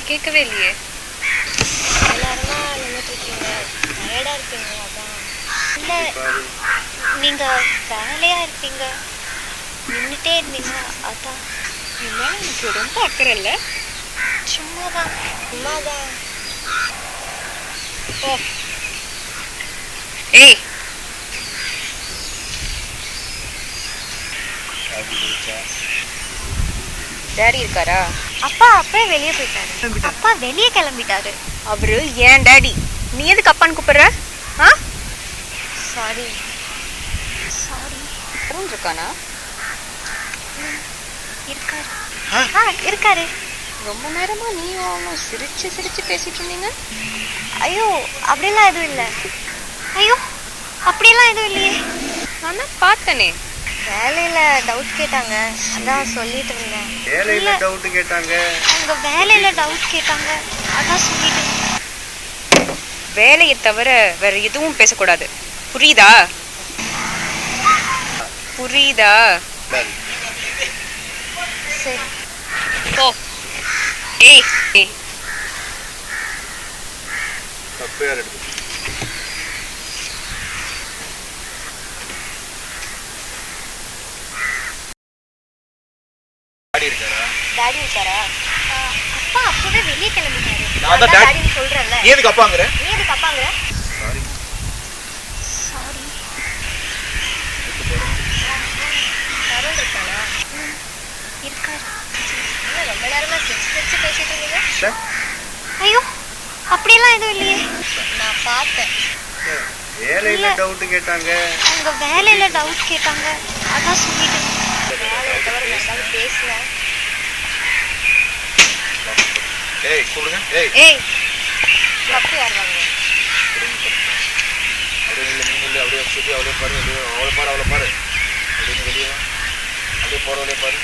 கேட்கவே இல்லையே. எல்லாருமா நின்றுட்டு இருக்கீங்க, டயர்டாக இருப்பீங்க, அதான். இல்லை, நீங்கள் வேலையாக இருப்பீங்க, நின்றுட்டே இருந்தீங்க, அதான். என்னால எனக்கு ரொம்ப அக்கறை இல்லை. சும்மாதான். ஓ ஏய், டேடி இருக்காரா? அப்பா அப்பவே வெளியே போயிட்டாரு. அப்பா வெளியே கிளம்பிட்டாரு. அவரு ஏன் டேடி. நீ எதுக்கு அப்பான்னு கூப்பிடுற? ஆ, சாரி. அருண் இருக்கானா? இருக்காரு. ரொம்ப நேரமா நீயும் அவனும் சிரிச்சு சிரிச்சு பேசிட்டு இருந்தீங்க. ஐயோ, அப்படிலாம் எதுவும் இல்லை. ஐயோ, அப்படியெல்லாம் எதுவும் இல்லையே. நான் தான் பார்த்தனே. வேலையில டவுட் கேட்டாங்க, அதான் சொல்லிட்டு இருந்தேன். வேலையில டவுட் கேட்டாங்க? அவங்க வேலையில டவுட் கேட்டாங்க, அதான் சொல்லிட்டு இருந்தேன். வேலையை தவிர வேற எதுவும் பேசக்கூடாது, புரியுதா? புரியுதா? சரி. ஓ ஏய் ஏய், தப்பு யார் எடுத்து? டாடி இருக்காரா? அப்பா அப்பவே வெளியே கிளம்பிட்டாரு. நான் தான் டாடின்னு சொல்றேன்ல. நீ எதுக்கு அப்பாங்கற? சாரி. அருண் இருக்கானா? இருக்காரு. ரொம்ப நேரமா சிரிச்சு பேசிட்டு இருந்தீங்க. ஐயோ, அப்படியெல்லாம் எதுவும் இல்லையே. நான் பார்த்தேன். வேலையில டவுட் கேட்டாங்க. அவங்க வேலையில டவுட் கேட்டாங்க, அதான் சொல்லிட்டு வேலையை தவிர நான் பேசுவேன். ஏய் சொல்லுங்க. ஏய் தப்பு யார் வாங்க? அப்படியே இல்லை, நீங்க இல்லை, அப்படியே சுற்றி அப்படியே பாரு, அவளை பாரு, அப்படியே வெளியே அப்படியே போகிற வழியே பாரு.